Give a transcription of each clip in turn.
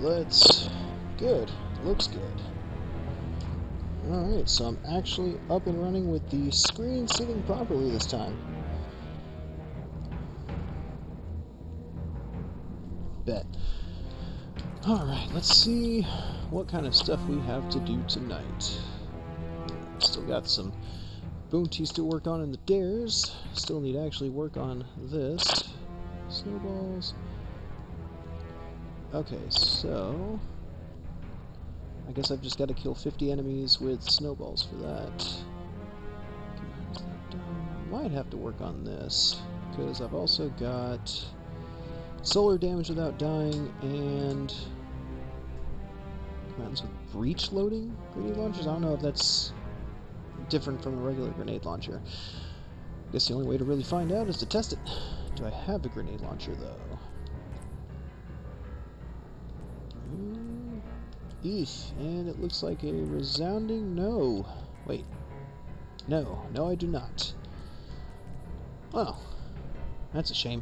let's... Good. Looks good. Alright, so I'm actually up and running with the screen sitting properly this time. Bet. Alright, let's see what kind of stuff we have to do tonight. Still got some bounties to work on in the dares. Still need to actually work on this. Snowballs. Okay, so... I guess I've just got to kill 50 enemies with snowballs for that. Might have to work on this, because I've also got solar damage without dying and commands with breach loading grenade launchers. I don't know if that's different from a regular grenade launcher. I guess the only way to really find out is to test it. Do I have a grenade launcher, though? And it looks like a resounding no. Wait. No. No, I do not. Well, that's a shame.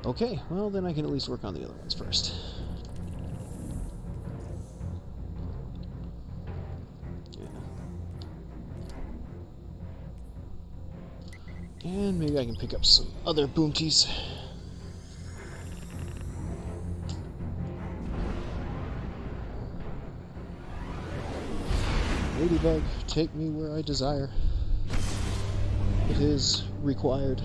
Okay, well then I can at least work on the other ones first. Yeah. And maybe I can pick up some other bounties. Ladybug, take me where I desire. It is required.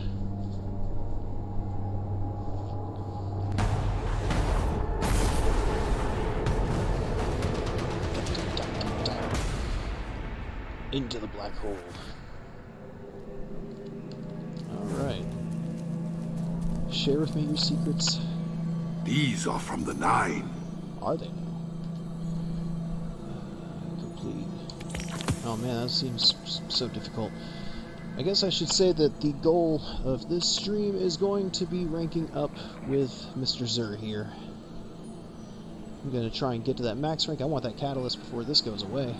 Into the black hole. Alright. Share with me your secrets. These are from the Nine. Are they now? Oh man, that seems so difficult. I guess I should say that the goal of this stream is going to be ranking up with Mr. Zur here. I'm going to try and get to that max rank. I want that catalyst before this goes away.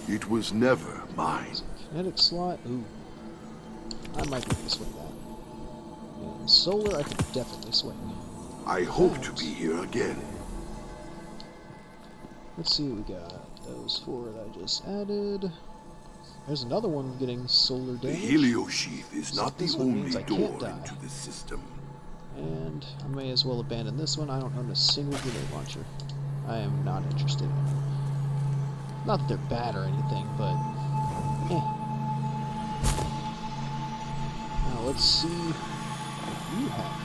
It was never mine. Kinetic slot, ooh. I might be able to swing that. And solar, I can definitely swing. I hope to be here again. Let's see what we got. Those 4 that I just added. There's another one getting solar damage. The helio sheath is not the only door into the system. And I may as well abandon this one. I don't own a single grenade launcher. I am not interested in them. Not that they're bad or anything, but... Now let's see what you have.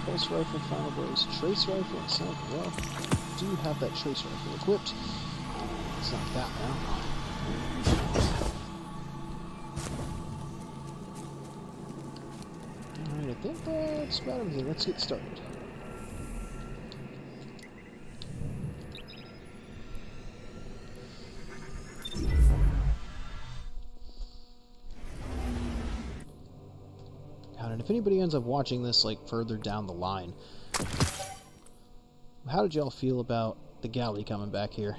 Pulse rifle, final blows, trace rifle, and sniper. Well, I do have that trace rifle equipped. It's not that now. Alright, I think that's about everything. Let's get started. God, and if anybody ends up watching this, like, further down the line, how did y'all feel about the galley coming back here?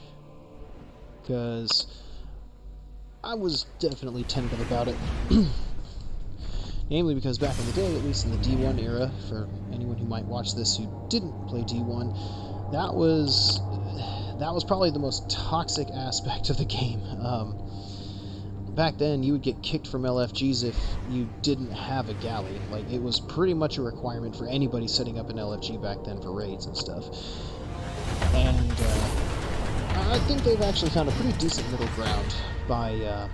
Because I was definitely tentative about it. Namely because back in the day, at least in the D1 era, for anyone who might watch this who didn't play D1, that was probably the most toxic aspect of the game. Back then, you would get kicked from LFGs if you didn't have a galley. Like, it was pretty much a requirement for anybody setting up an LFG back then for raids and stuff. And I think they've actually found a pretty decent middle ground by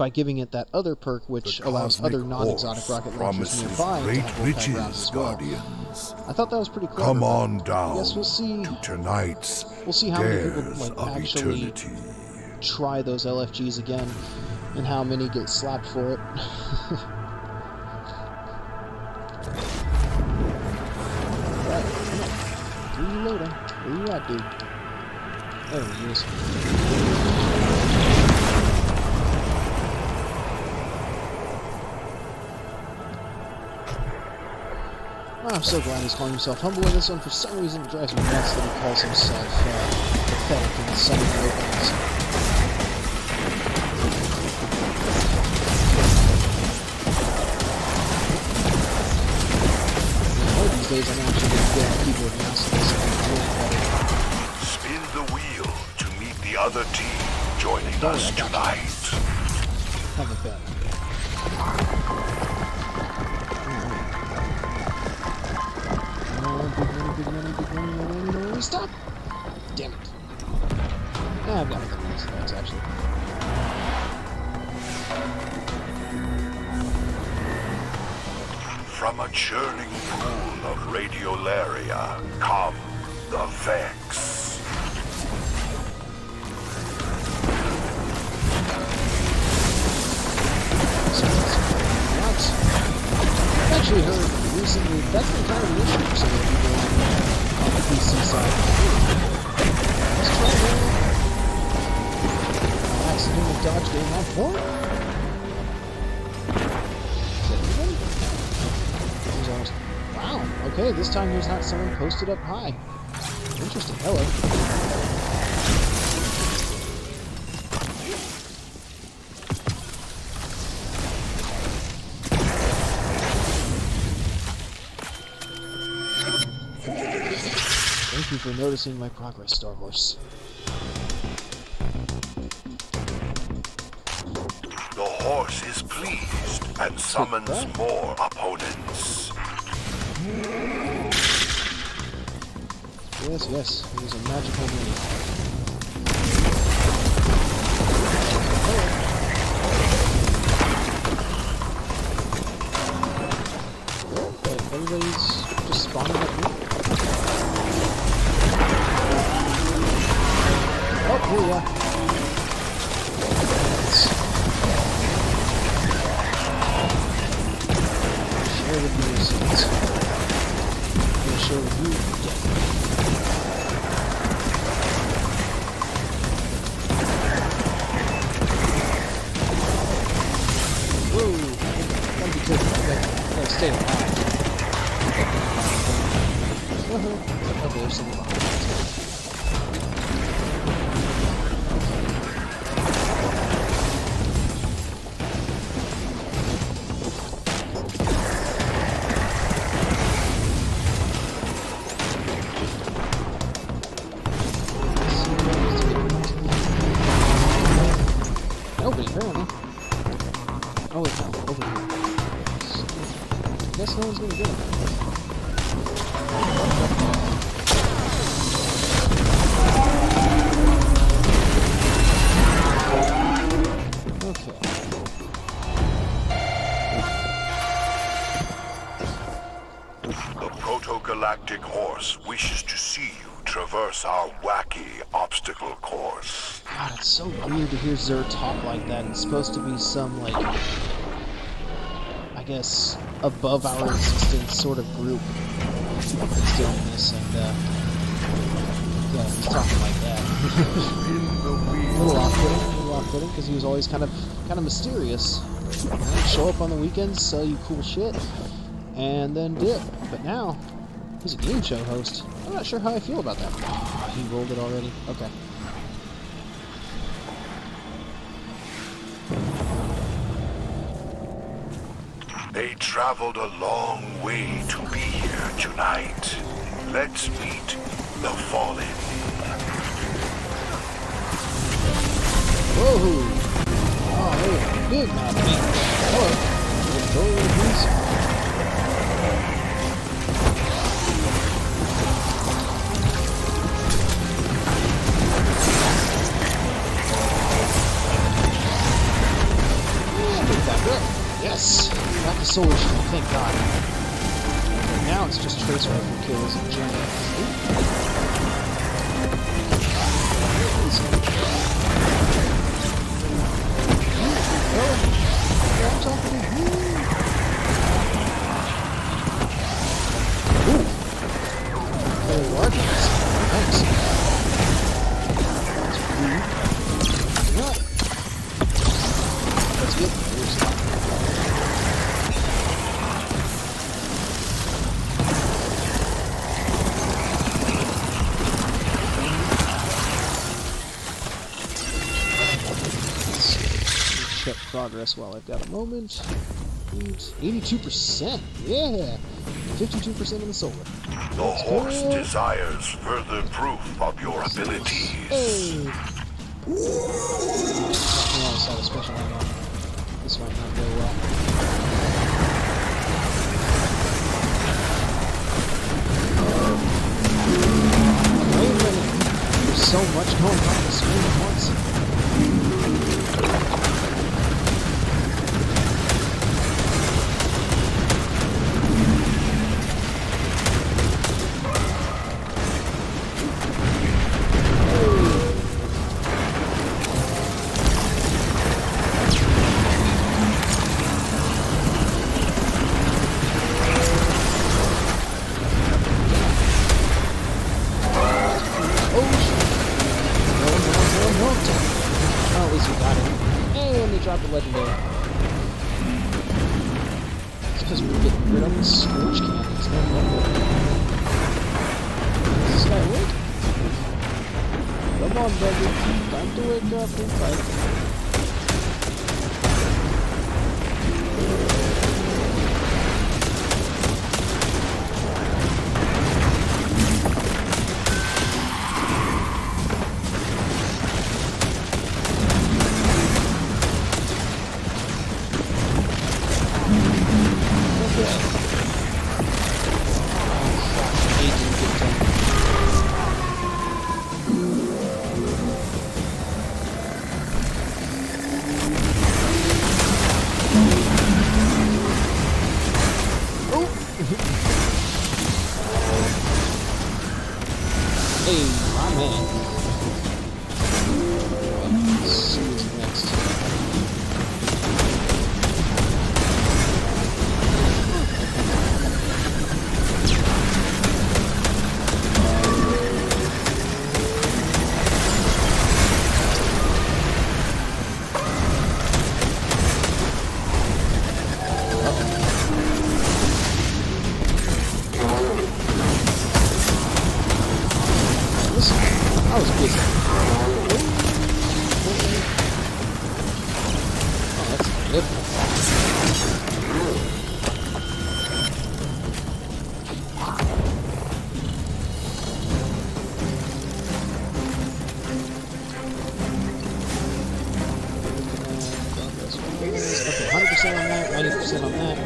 giving it that other perk which allows other non-exotic rocket launchers nearby to have multi rounds as well. Guardians. I thought that was pretty clever. Come on down. Yes, we'll see. To tonight's We'll see how many people Dares like of actually Eternity. try those LFGs again, and how many get slapped for it. Right, come on. Reloading. Where you at, dude? There he is. Oh, I'm so glad he's calling himself humble in this one. For some reason, it drives me nuts that he calls himself pathetic in some of the openings. days I'm actually going to get on keyboard and mouse and listen to it better. Spin the wheel to meet the other team joining us tonight. Have a bet. Big money, stop! Damn it. I've got nothing else. That's actually. From a churning pool of radiolaria come the Vex. I've actually heard recently that's been kind of an issue for some of the people on the PC side. Let's try that. Accidental dodge game on point. Is that anybody? There's almost. Wow. Okay, this time there's not someone posted up high. Interesting. Hello. Thank you for noticing my progress, Star Horse. The horse is pleased and summons more opponents. Yes, yes, it was a magical mini. Okay, everybody's just spawning up here. Oh, here we are. Share with me your secrets. I'm gonna share with you again. Whoa! Gotta be careful. Gotta stay alive. Oh, there's someone behind us. Nobody, apparently. Oh, wait, no, over here. I guess no one's gonna get him. Okay. The proto-galactic horse wishes to see you traverse our wacky obstacle course. God, it's so weird to hear Xur talk like that. It's supposed to be some, like, I guess, above our existence sort of group that's doing this, and, yeah, he's talking like that. A little off-putting, because he was always kind of mysterious. He'd show up on the weekends, sell you cool shit, and then dip. But now, he's a game show host. I'm not sure how I feel about that. Oh, he rolled it already? Okay. They traveled a long way to be here tonight. Let's meet the Fallen. Whoa! Oh, they are big now, man. Hello. Totally please. Yes! Got the solar shield, thank God. Okay, now it's just trace rifle kills and general. I'm talking to you. Ooh. Very large ones. Thanks. That's rude. You know what? That's good. Check progress while I've got a moment. 82%. Yeah. 52% of the solar. The horse desires further proof of your abilities. Hey! I almost had a special ammo. This might not go well. Wait a minute. There's so much going on in the screen at once. Oh, at least we got it. And they dropped the legendary. It's because we're getting rid of the scorch cannons. No wonder. Does this guy work? Come on, baby. Time to wake up and fight. Hey, my man. Let's see what's next. Listen, I was busy. Oh, that's good. Okay, 100% on that, 90% on that.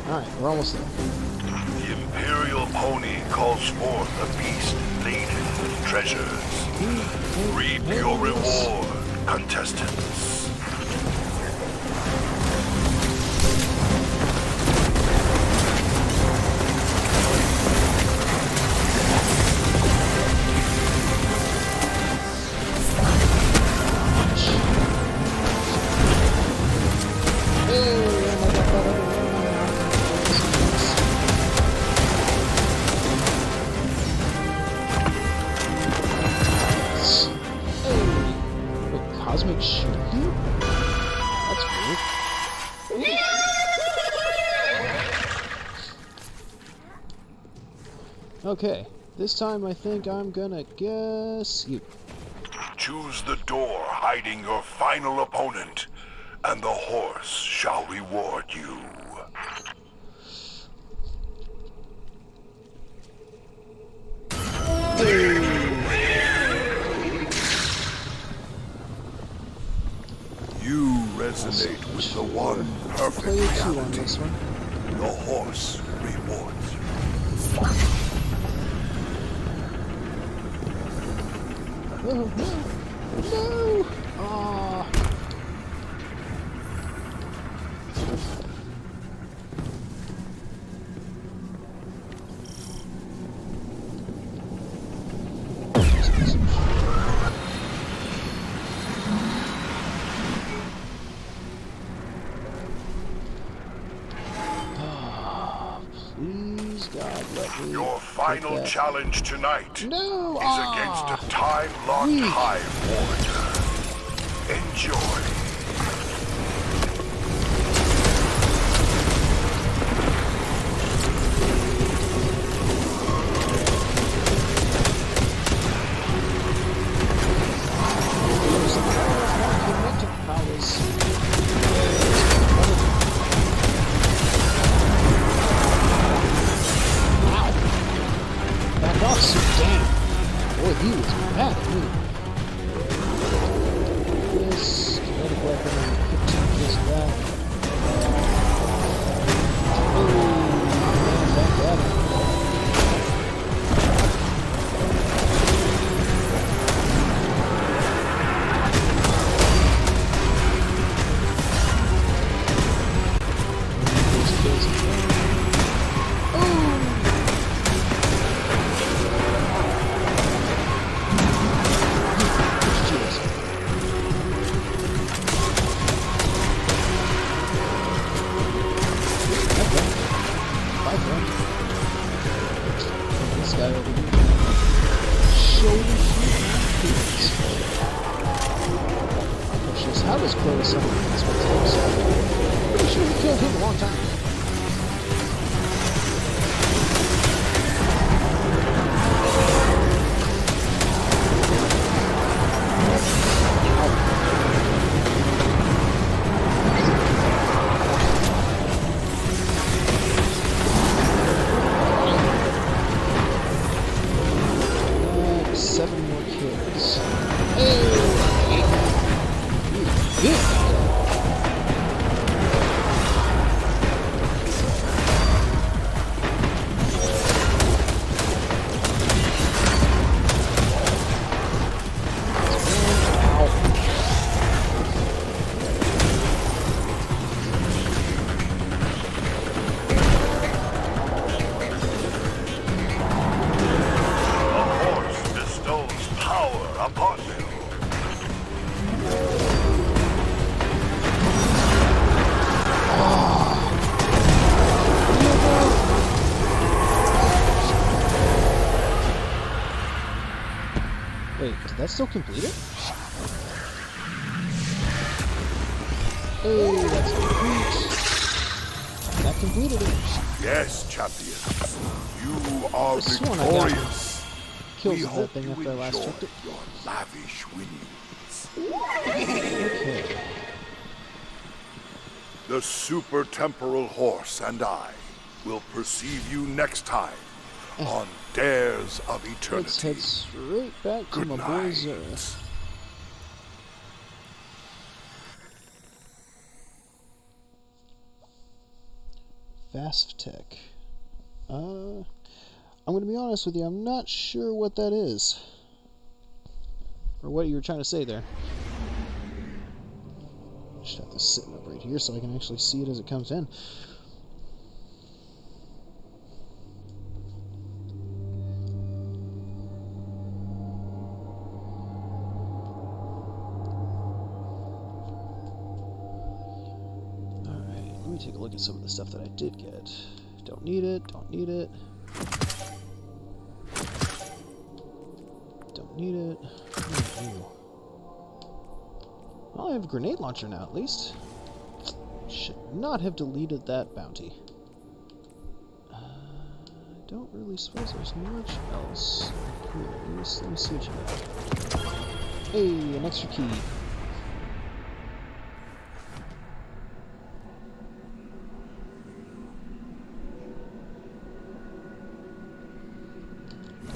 Alright, we're almost there. The Imperial pony calls forth a beast laden with treasures. Reap your reward, contestants. Cosmic shooting? That's weird. Okay, this time I think I'm gonna guess you. Choose the door hiding your final opponent, and the horse shall reward you. You resonate with the one perfect Play a 2 on reality. this one. The horse rewards you. Oh, no! No! Aw. Please, God, let me. Your final challenge tonight No! is against a time-locked Weak. Hive warrior. Enjoy. Kinetic powers. Damn! Boy, he was mad at me. This, kinetic weapon, 15 kills of that. Oh, man, back at him. This guy over here. Shoulder how does Chloe summon this one? Pretty sure we killed him a long time ago. Wait, did that still complete it? Oh, that's complete. That completed it. Yes, champions. You are victorious. Kills that thing after I last checked it. Your lavish winnings. Okay. The super temporal horse and I will perceive you next time on Dares of Eternity. Let's head straight back to my boy's Earth. Fast Tech. I'm going to be honest with you, I'm not sure what that is. Or what you were trying to say there. Just have to sit up right here so I can actually see it as it comes in. Let me take a look at some of the stuff that I did get. Don't need it, don't need it. Don't need it. Well, I have a grenade launcher now, at least. Should not have deleted that bounty. I don't really suppose there's much else here. Let me see what you got. Hey, an extra key.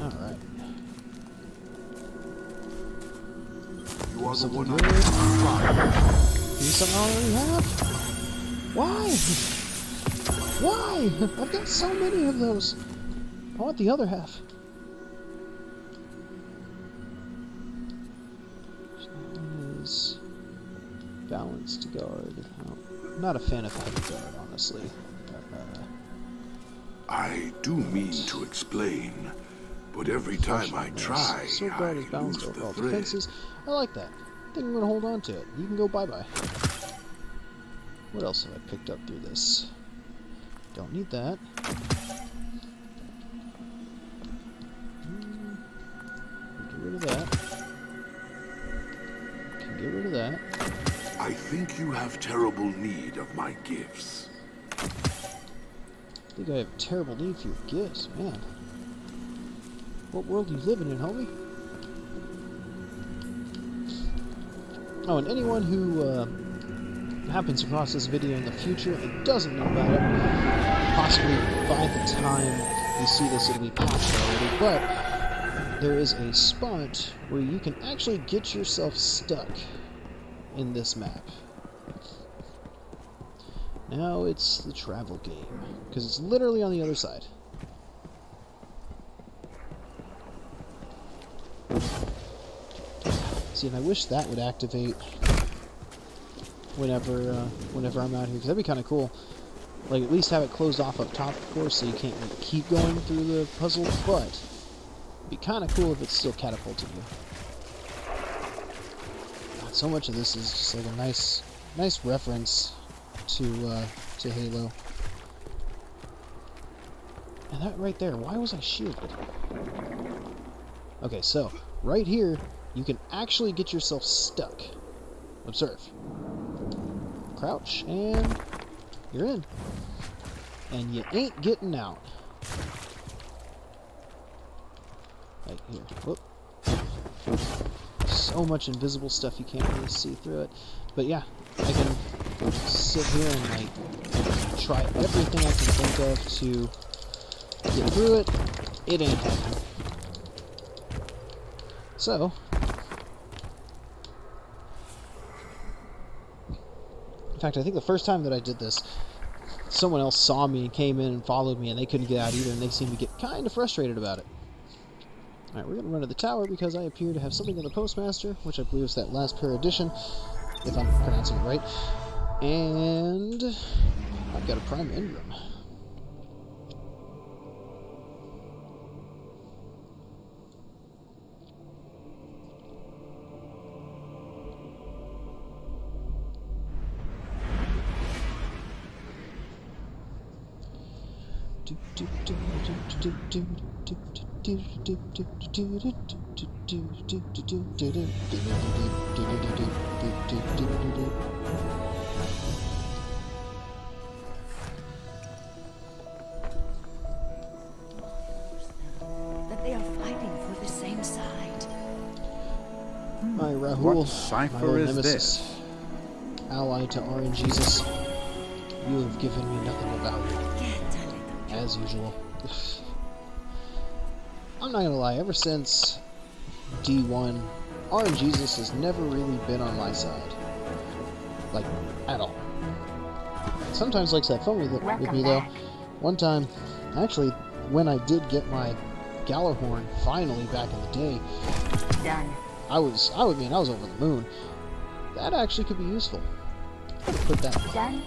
Alright. You are the one good. Use something I already have? Why? Why? I've got so many of those. I want the other half. That one is balanced guard. I'm not a fan of heavy guard, honestly. I do mean to explain, but every time I try, Sword guard is I balanced lose over the all thread. defenses. I like that. I think I'm gonna hold on to it. You can go bye-bye. What else have I picked up through this? Don't need that. Get rid of that. Can get rid of that. I think you have terrible need of my gifts. I think I have terrible need for your gifts, man. What world are you living in, homie? Oh, and anyone who happens across this video in the future and doesn't know about it, possibly by the time you see this it'll be patched already, but there is a spot where you can actually get yourself stuck in this map. Now it's the travel game, because it's literally on the other side. See, and I wish that would activate whenever I'm out here, because that'd be kind of cool. Like, at least have it closed off up top, of course, so you can't like, keep going through the puzzle, but it'd be kind of cool if it still catapulted you. God, so much of this is just like a nice reference to Halo. And that right there, why was I shielded? Okay, so, right here, you can actually get yourself stuck. Observe. Crouch, and you're in. And you ain't getting out. Right here. Whoop. So much invisible stuff you can't really see through it. But yeah, I can sit here and like try everything I can think of to get through it. It ain't happening. So, in fact, I think the first time that I did this, someone else saw me and came in and followed me, and they couldn't get out either, and they seemed to get kind of frustrated about it. Alright, we're going to run to the tower because I appear to have something in the Postmaster, which I believe is that last pair edition, if I'm pronouncing it right. And I've got a Prime Ingram. That they are fighting for the same side. My Rahul, What my cipher old is nemesis, this? ally to I.N.C, you have given me nothing of value, as usual. I'm not gonna lie, ever since D1, I.N.C has never really been on my side. Like, at all. Sometimes likes to have fun with me, though. One time, actually, when I did get my Gallarhorn finally back in the day, Done. I was over the moon. That actually could be useful. Put that Done.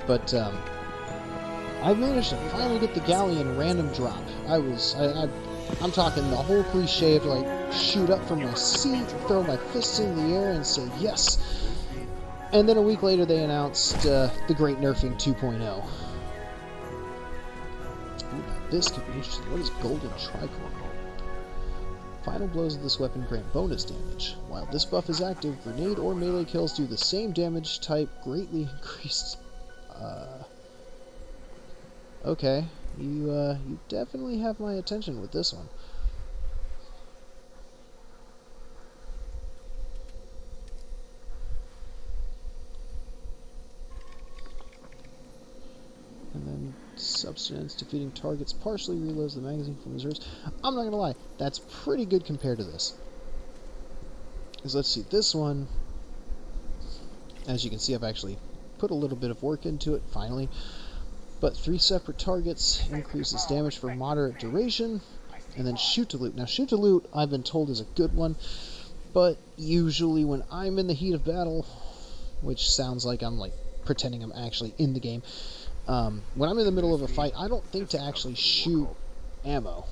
But I managed to finally get the Galleon random drop. I'm talking the whole cliche of like shoot up from my seat, throw my fists in the air, and say yes. And then a week later, they announced the Great Nerfing 2.0. Ooh, this could be interesting. What is Golden Tricorn? Final blows of this weapon grant bonus damage. While this buff is active, grenade or melee kills do the same damage type, greatly increased. Okay, you definitely have my attention with this one. And then substance defeating targets partially reloads the magazine from reserves. I'm not gonna lie, that's pretty good compared to this. Because let's see, this one, as you can see, I've actually put a little bit of work into it finally. But 3 separate targets increases damage for moderate duration, and then shoot to loot. Now, shoot to loot, I've been told, is a good one, but usually when I'm in the heat of battle, which sounds like I'm like pretending I'm actually in the game, when I'm in the middle of a fight, I don't think to actually shoot ammo.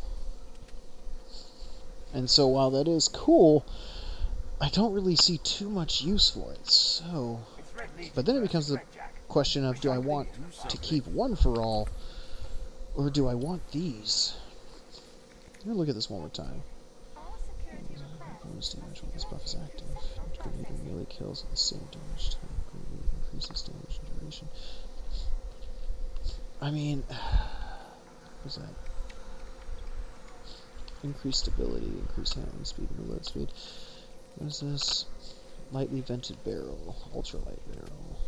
And so while that is cool, I don't really see too much use for it. So, but then it becomes the question of, do I want to keep one for all, or do I want these? Let me look at this one more time. Bonus damage while this buff is active. Grenade or melee kills at the same damage type. Grenade increases damage and duration. I mean, what's that? Increased stability, increased handling speed, and reload speed. What is this? Lightly vented barrel, ultralight barrel.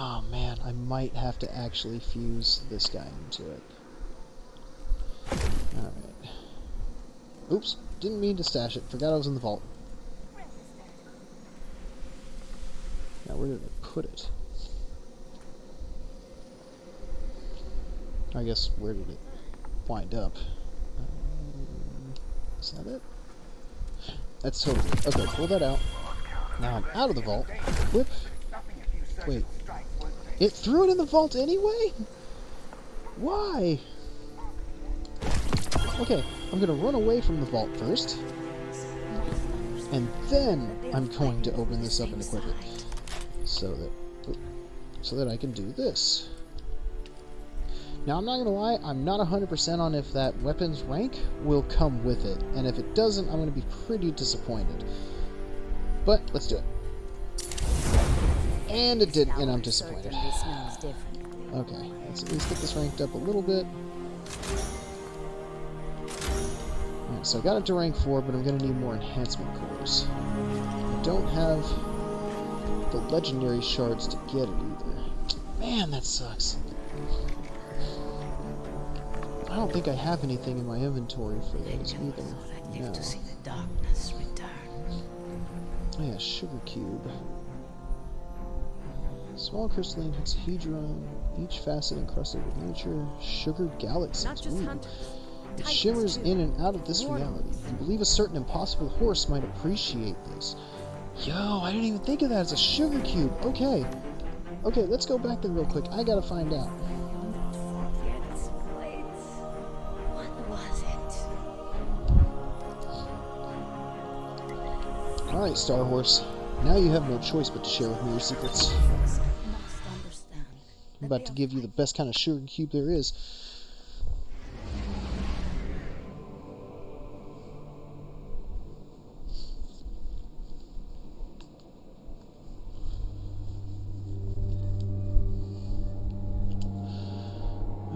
Oh man, I might have to actually fuse this guy into it. Alright. Oops, didn't mean to stash it. Forgot I was in the vault. Now, where did I put it? I guess, where did it wind up? Is that it? That's totally it. Okay, pull that out. Now I'm out of the vault. Whip. Wait. It threw it in the vault anyway? Why? Okay, I'm gonna run away from the vault first. And then I'm going to open this up and equip it. So that I can do this. Now, I'm not going to lie, I'm not 100% on if that weapon's rank will come with it. And if it doesn't, I'm going to be pretty disappointed. But, let's do it. And it didn't, and I'm disappointed. Okay, let's at least get this ranked up a little bit. Alright, so I got it to rank 4, but I'm going to need more enhancement cores. I don't have the legendary shards to get it either. Man, that sucks. I don't think I have anything in my inventory for those either. No. Oh yeah, sugar cube. Small crystalline hexahedron, each facet encrusted with miniature sugar galaxies. Ooh. It shimmers in and out of this reality. You believe a certain impossible horse might appreciate this. Yo, I didn't even think of that as a sugar cube. Okay. Okay, let's go back there real quick. I gotta find out. Alright, Star Horse. Now you have no choice but to share with me your secrets. I'm about to give you the best kind of sugar cube there is.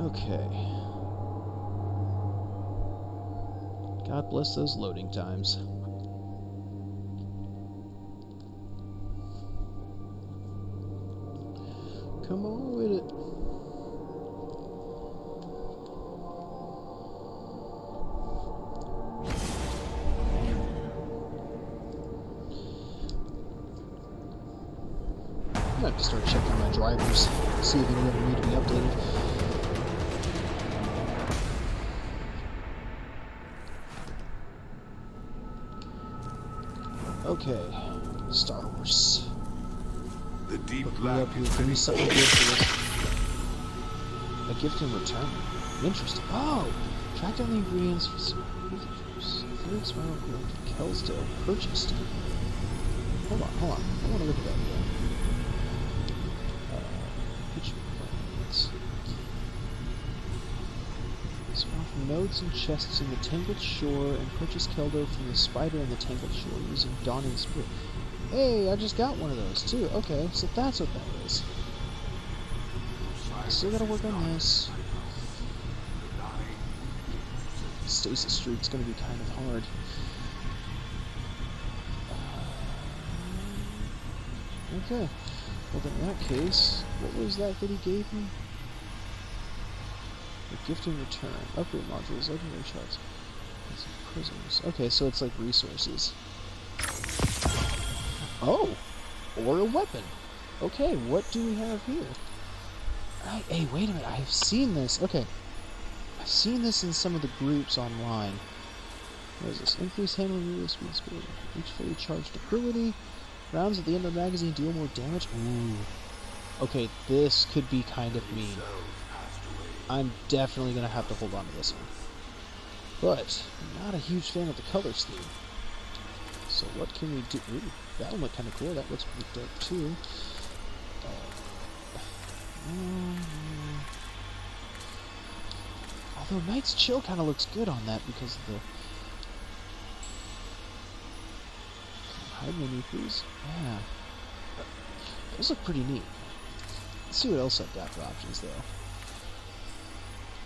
Okay. God bless those loading times. Come on with it. I'm gonna have to start checking my drivers, see if any of them need to be updated. Okay, Star Horse. The deep Look me black up here. Give me something good for this. A gift in return. Interesting. Oh! Track down the ingredients for some juice. Third spiral growth. Kelsdale purchased. Hold on. I want to look at that again. Pitch requirements. Spawn from nodes and chests in the Tangled Shore and purchase Keldo from the spider in the Tangled Shore using Dawning Spirit. Hey, I just got one of those too. Okay, so that's what that is. Still gotta work on this. Stasis Street's gonna be kind of hard. Okay. Well, then in that case, what was that he gave me? A gift in return. Upgrade modules, legendary shards. Prisms. Okay, so it's like resources. Oh! Or a weapon. Okay, what do we have here? Hey, wait a minute. I've seen this. Okay. I've seen this in some of the groups online. What is this? Increase handling, reload speed, speed. Each fully charged ability. Rounds at the end of the magazine deal more damage. Ooh. Okay, this could be kind of mean. I'm definitely going to have to hold on to this one. But, I'm not a huge fan of the color scheme. So what can we do? Ooh, that'll look kind of cool. That looks pretty dope too. Although Night's Chill kind of looks good on that because of the... Hide menu, please. Yeah. Those look pretty neat. Let's see what else I've got for options, though.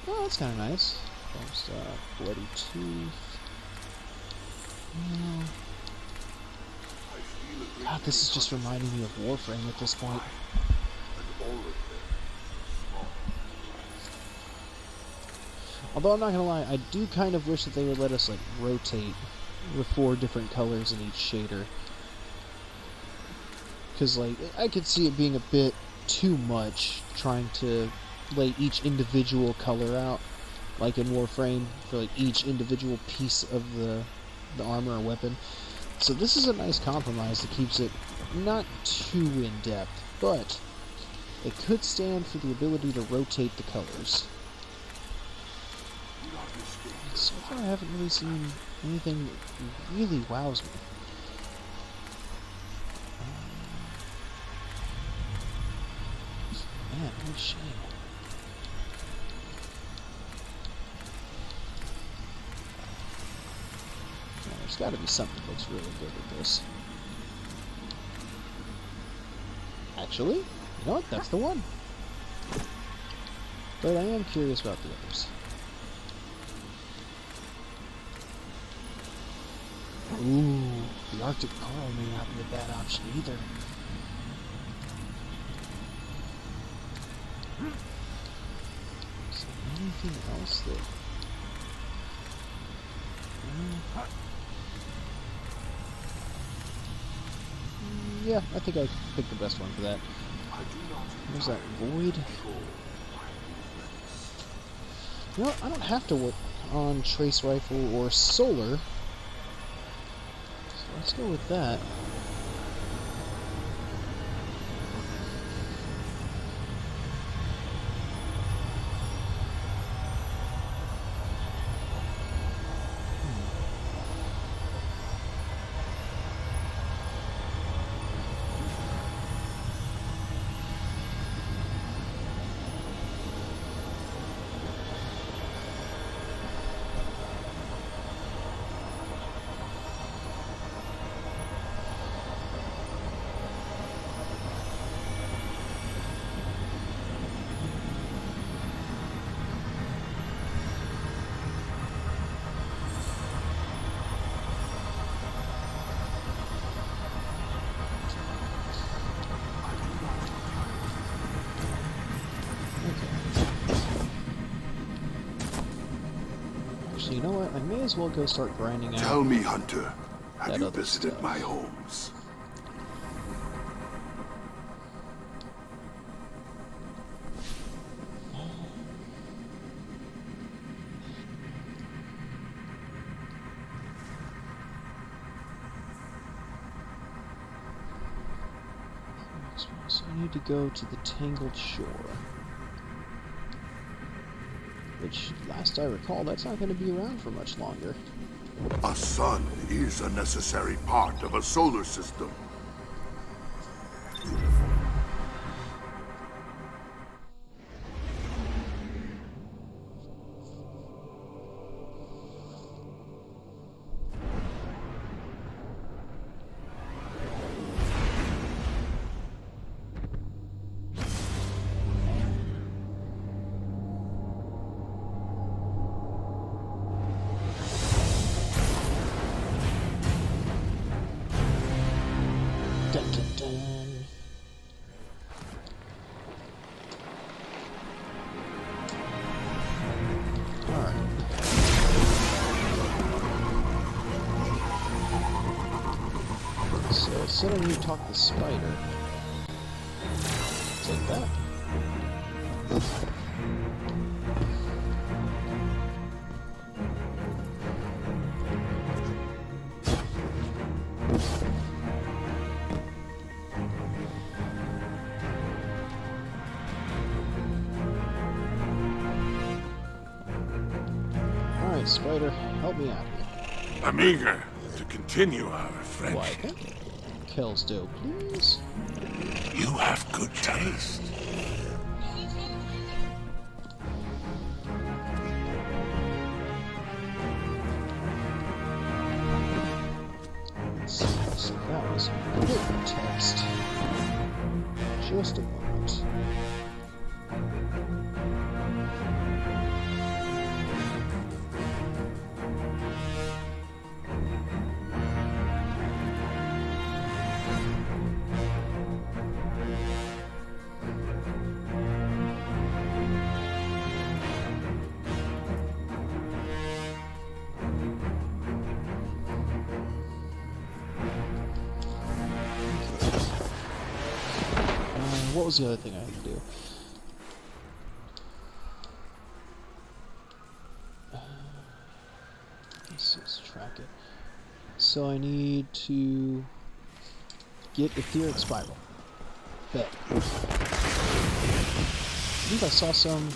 Oh, that's kind of nice. Bloody Tooth. God, this is just reminding me of Warframe at this point. Although I'm not gonna lie, I do kind of wish that they would let us like rotate the 4 different colors in each shader. Because like I could see it being a bit too much trying to lay each individual color out, like in Warframe, for like each individual piece of the armor or weapon. So this is a nice compromise that keeps it not too in-depth, but it could stand for the ability to rotate the colors. So far I haven't really seen anything that really wows me. Man, what a shame. Now, there's got to be something that looks really good with this. Actually, you know what? That's the one. But I am curious about the others. Ooh, the Arctic Coral may not be a bad option either. Is there anything else that... Yeah, I think I picked the best one for that. There's that void. You know what? I don't have to work on trace rifle or solar. So let's go with that. Actually, you know what? I may as well go start grinding out. Tell me, Hunter, have that you other visited stuff. my homes? So I need to go to the Tangled Shore. Which, last I recall, that's not going to be around for much longer. A sun is a necessary part of a solar system. Dun, dun, dun. Alright. So it said I need to talk to Spider. Take that. Alright, Spider, help me out here. I'm eager to continue our Why, friendship. Kells dough, please. You have good taste. So that was a bit of text. Just a moment. what was the other thing I had to do? Let's track it. So I need to get etheric spiral. Bet. I think I saw some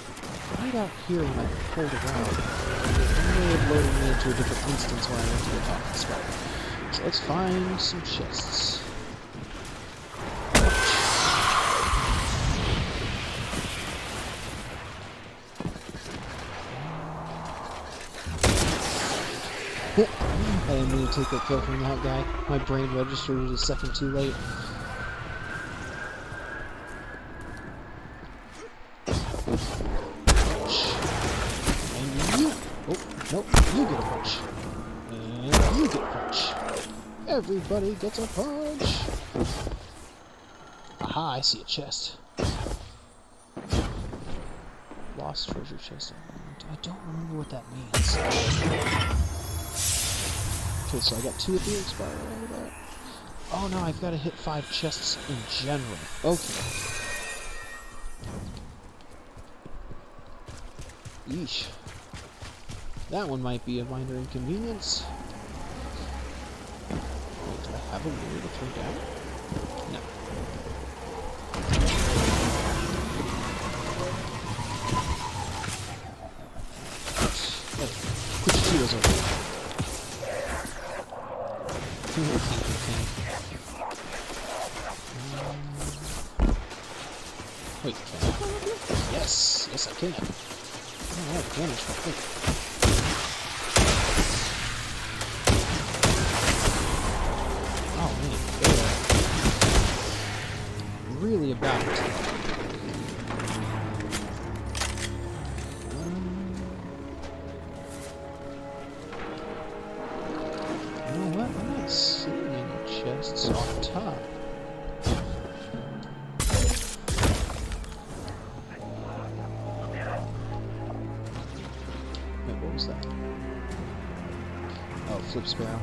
right out here when I pulled around. It may have loaded me into a different instance when I went to go talk to the spider. So let's find some chests. I didn't mean to take that kill from that guy. My brain registered it a second too late. And you... Oh, nope. You get a punch. And you get a punch. Everybody gets a punch. Aha, I see a chest. Lost treasure chest. I don't remember what that means. Okay, so I got 2 etheric spiral over that. Oh no, I've got to hit 5 chests in general. Okay. Yeesh. That one might be a minor inconvenience. Wait, do I have a way to throw down? No. Hey, put your Cheetos over there. Wait, can I climb up here? Yes, yes I can. Oh, I have damage for quick. Oh man, they're really about it. You know what? I'm not seeing any chests on top. Wait, what was that? Oh, flip sparrow.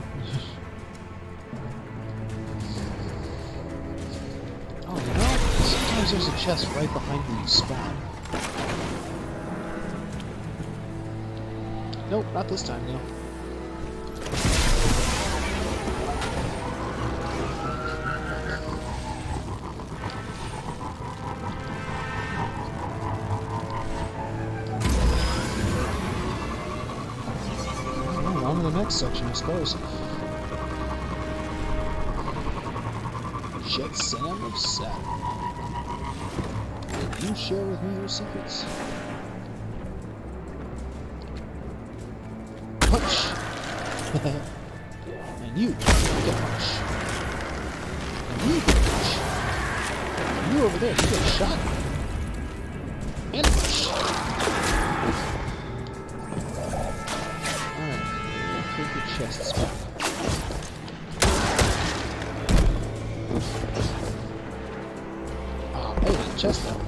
Oh, you know, sometimes there's a chest right behind where you spawn. Nope, not this time, though. On to the next section, I suppose. Jet Sam of Saturn. Will you share with me your secrets? Punch! And you get a punch. And you get a punch. And you over there, you get a shot. And a punch. The chests back. Ah, hey, chest though.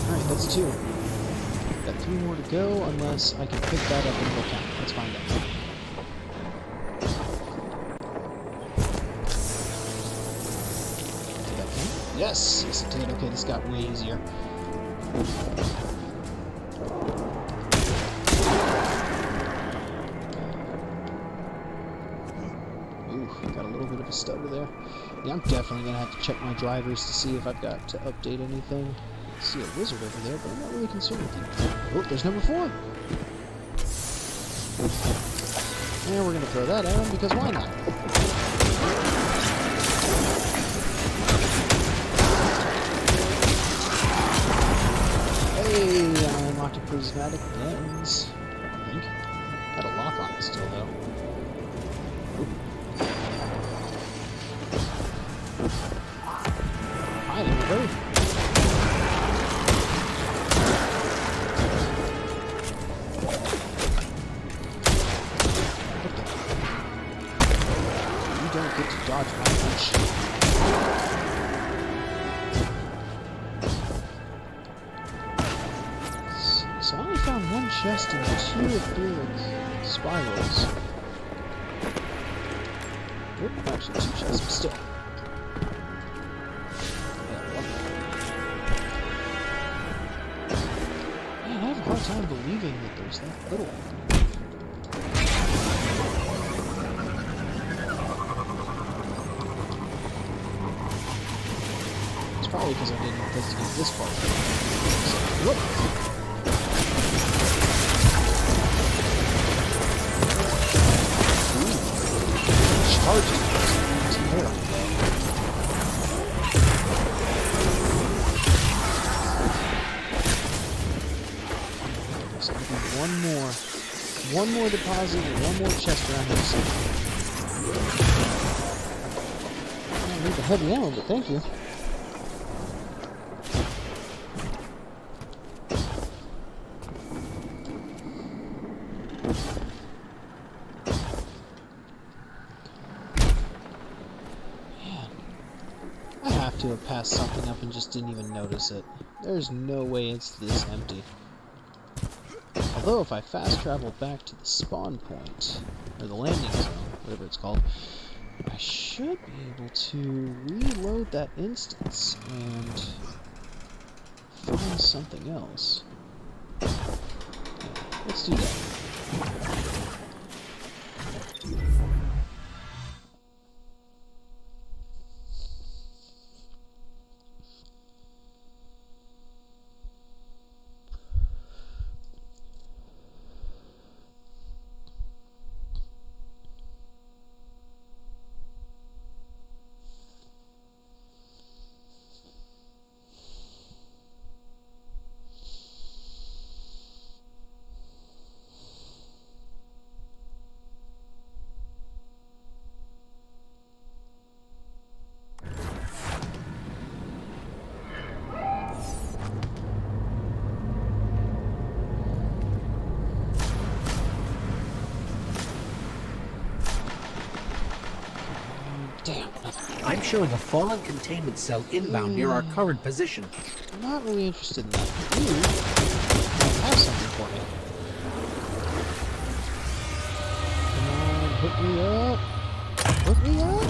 Alright, that's 2. Got 3 more to go, unless I can pick that up and go count. Let's find out. Did that count? Yes! Yes it did. Okay, this got way easier. Got a little bit of a stutter there. Yeah, I'm definitely going to have to check my drivers to see if I've got to update anything. I see a wizard over there, but I'm not really concerned with him. Oh, there's number 4! And we're going to throw that at him, because why not? Hey, I unlocked a prismatic lens. I think. Got a lock on it still, though. Ooh. Hi, everybody. You don't get to dodge my punch. So I only found 1 chest and 2 etheric spirals. Oop, actually 2 chests, but still. time believing that there's that little. It's probably because I didn't investigate this part. So, whoop! Ooh. Charging. Terrible. So one more deposit and one more chest around here somewhere. I don't need the heavy ammo, but thank you. Man, I have to have passed something up and just didn't even notice it. There's no way it's this empty. Although if I fast travel back to the spawn point, or the landing zone, whatever it's called, I should be able to reload that instance and find something else. Yeah, let's do that. Damn. I'm showing a fallen containment cell inbound near our current position. I'm not really interested in that. You might have something for me. Come on, hook me up. Hook me up.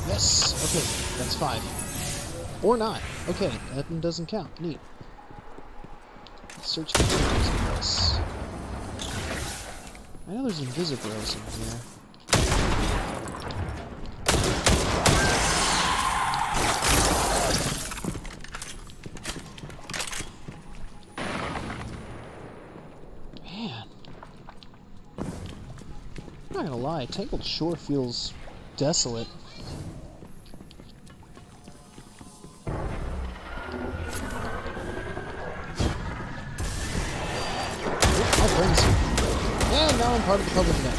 Yes. Okay, that's 5. Or not. Okay, that one doesn't count. Neat. Let's search for this. I know there's invisibros in here. I'm not gonna lie, Tangled Shore feels desolate. My friends. And now I'm part of the public event.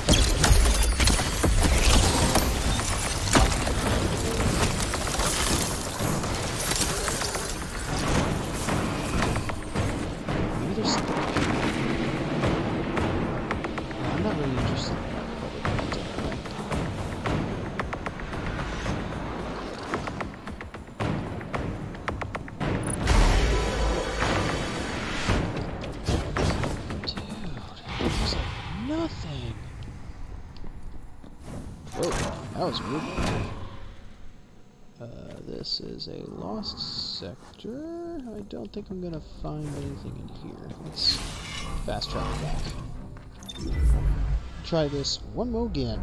Maybe there's something. No, I'm not really interested in that public event anyway. There's like nothing. Whoa, that was weird. This is a lost sector. I don't think I'm gonna find anything in here. Let's fast travel back. Try this one more again.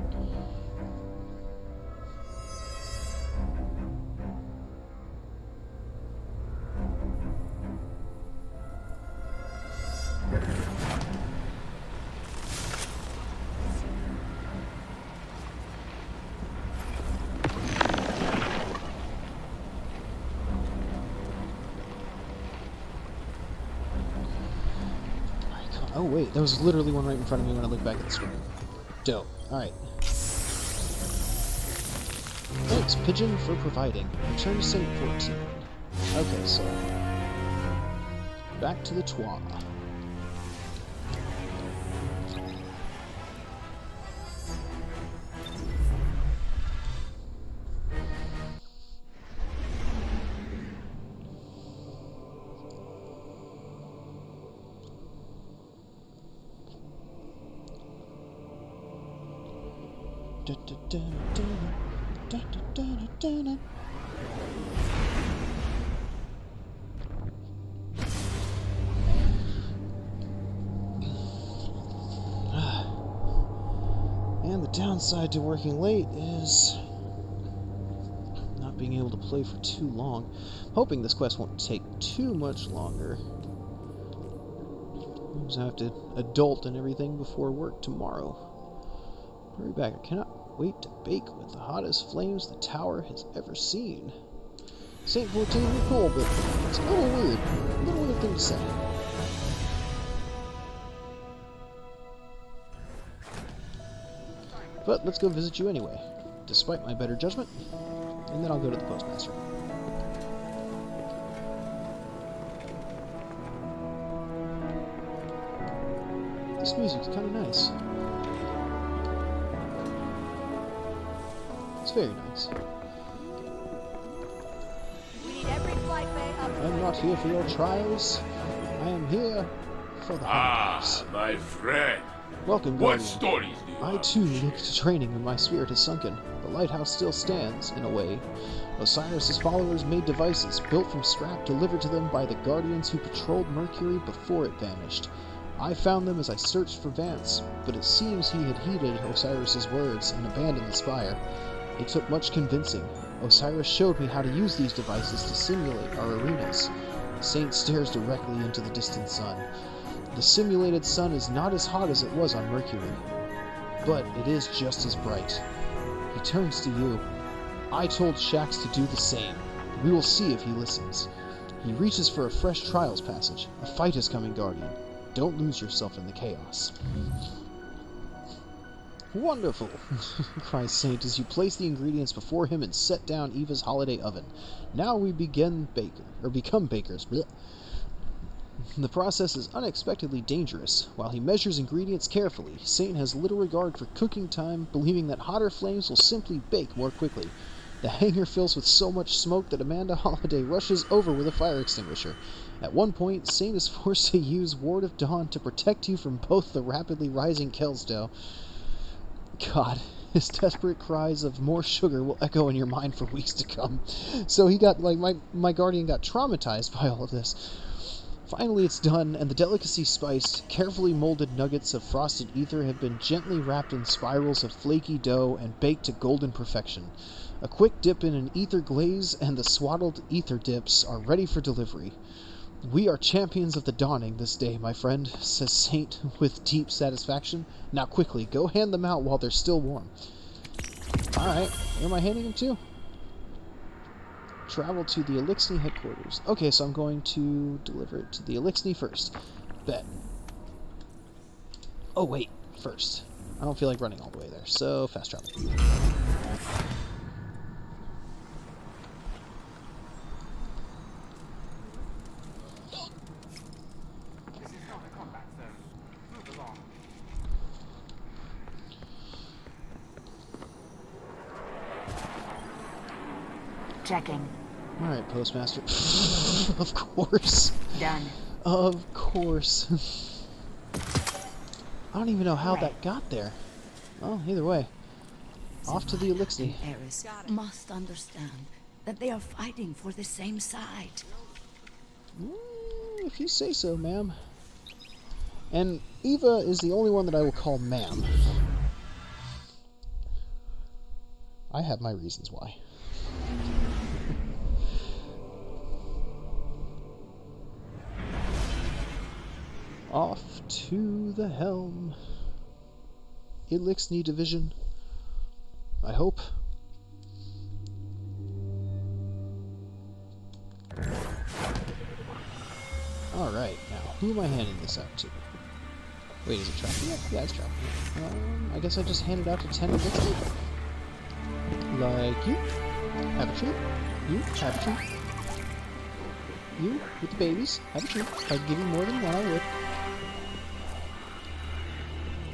Oh wait, there was literally one right in front of me when I looked back at the screen. Dope. Alright. Thanks, Pigeon, for providing. Return to Saint 14. Okay, so... back to the Twa. downside to working late is not being able to play for too long. I'm hoping this quest won't take too much longer. I have to adult and everything before work tomorrow. Hurry back, I cannot wait to bake with the hottest flames the tower has ever seen. Saint 14 is cool, but it's a little weird. A little weird thing to say. But let's go visit you anyway, despite my better judgment, and then I'll go to the postmaster. This music's kind of nice. It's very nice. I'm not here for your trials. I am here for the hunters. My friend. Welcome, What Guardian. stories do you I have? too look to training when my spirit is sunken. The lighthouse still stands, in a way. Osiris's followers made devices built from scrap delivered to them by the Guardians who patrolled Mercury before it vanished. I found them as I searched for Vance, but it seems he had heeded Osiris's words and abandoned the spire. It took much convincing. Osiris showed me how to use these devices to simulate our arenas. The saint stares directly into the distant sun. The simulated sun is not as hot as it was on Mercury, but it is just as bright. He turns to you. I told Shax to do the same. We will see if he listens. He reaches for a fresh trials passage. A fight is coming, Guardian. Don't lose yourself in the chaos. Wonderful, cries Saint as you place the ingredients before him and set down Eva's holiday oven. Now we become bakers. Blech. The process is unexpectedly dangerous. While he measures ingredients carefully, Saint has little regard for cooking time, believing that hotter flames will simply bake more quickly. The hangar fills with so much smoke that Amanda Holiday rushes over with a fire extinguisher. At one point, Saint is forced to use Ward of Dawn to protect you from both the rapidly rising Kelsdow. God, his desperate cries of more sugar will echo in your mind for weeks to come. So he got, like, my Guardian got traumatized by all of this. Finally it's done, and the delicacy spiced, carefully molded nuggets of frosted ether have been gently wrapped in spirals of flaky dough and baked to golden perfection. A quick dip in an ether glaze, and the swaddled ether dips are ready for delivery. We are champions of the dawning this day, my friend, says Saint with deep satisfaction. Now quickly, go hand them out while they're still warm. Alright, where am I handing them to? Travel to the I.N.C headquarters. Okay, so I'm going to deliver it to the I.N.C first. Bet. Oh wait, first. I don't feel like running all the way there, so fast travel. Checking. Alright, Postmaster. Of course. Done. Of course. I don't even know how that got there. Well, either way. Off to the I.N.C. Eris must understand that they are fighting for the same side. If you say so, ma'am. And Eva is the only one that I will call ma'am. I have my reasons why. Off to the helm. I.N.C division. I hope. Alright, now, who am I handing this out to? Wait, is it tracking it? Yeah, it's tracking it. I guess I just hand it out to 10 I.N.C. Like you. Have a treat. You, have a treat. You, with the babies, have a treat. If I could give you more than one, I would.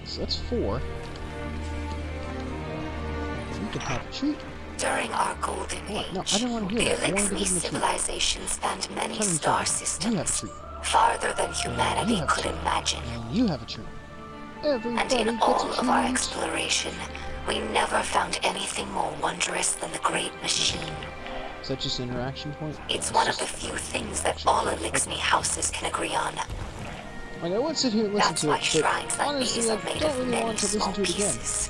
So that's 4. You can have a treat. During our golden What? No, I age, didn't want to hear that. I the wanted to I.N.C give them a treat. civilization spanned many Tell them star you have a systems, treat. farther than And humanity you have a could treat. imagine. And you have a treat. And Everybody in gets all a of our treat. exploration, we never found anything more wondrous than the great machine. Is that just an interaction point? It's Yeah, one of just- the few things that all I.N.C houses can agree on. Like, I would sit here and listen That's to why it, but shrines like honestly, these I are made don't of really many want to listen small to it again. pieces.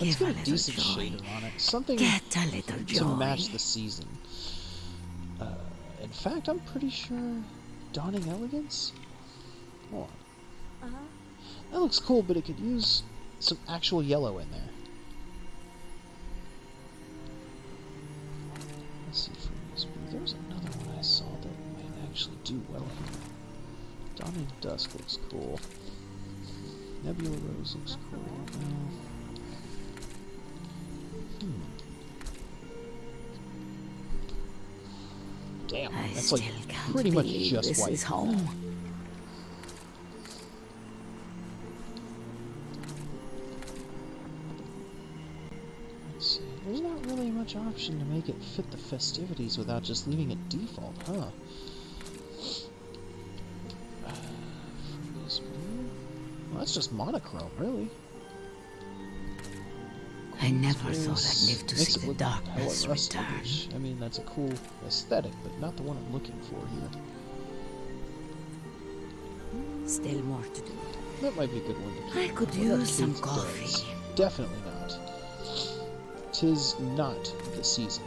Let's Give a get a little decent joy. shader on it. Something Get a little to joy. match the season. In fact, I'm pretty sure Dawning Elegance? Hold on. That looks cool, but it could use some actual yellow in there. Let's see if we use. There's another one I saw that might actually do well here. Dawning Dusk looks cool. Nebula Rose looks cool. Damn, I that's still like can't pretty much believe just this white. is home. Let's see. There's not really much option to make it fit the festivities without just leaving it default, huh? Well, that's just monochrome, really. I never thought I'd live to Makes see it the look darkness hella rusty, return. which, I mean, that's a cool aesthetic, but not the one I'm looking for here. Still more to do. That might be a good one to keep. I could What about use some Kate's coffee. Days? Definitely not. 'Tis not the season.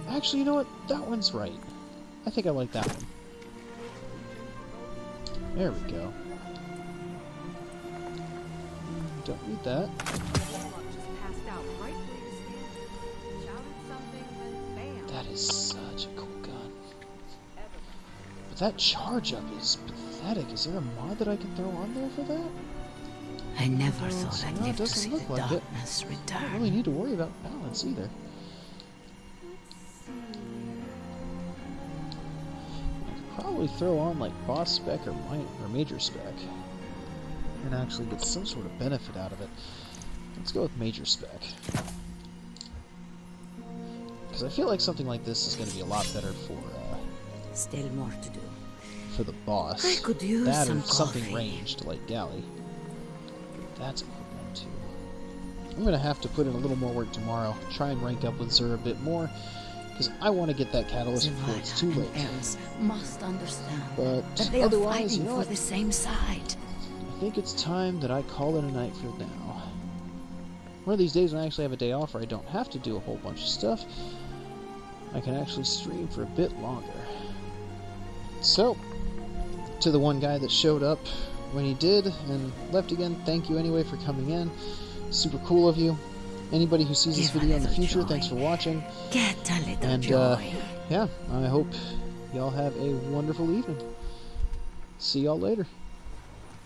Actually, you know what? That one's right. I think I like that one. There we go. Don't need that. That is such a cool gun. But that charge up is pathetic. Is there a mod that I can throw on there for that? I never thought so I'd no, it live to doesn't see look the like it. darkness I don't return. really need to worry about balance either. I could probably throw on like boss spec or major spec and actually get some sort of benefit out of it. Let's go with major spec. Because I feel like something like this is going to be a lot better Still more to do. for the boss. I could use that some or something coffee. ranged like Galley. That's a cool one too. I'm going to have to put in a little more work tomorrow. Try and rank up with Zur a bit more. Because I want to get that catalyst before it's too late. and I.N.C must understand But that they are otherwise, fighting you know for what? the same side. I think it's time that I call it a night for now. One of these days when I actually have a day off where I don't have to do a whole bunch of stuff, I can actually stream for a bit longer. So, to the one guy that showed up when he did and left again, thank you anyway for coming in. Super cool of you. Anybody who sees this Give a video in the little future, joy. thanks for watching. Get a little And, joy. yeah, I hope y'all have a wonderful evening. See y'all later.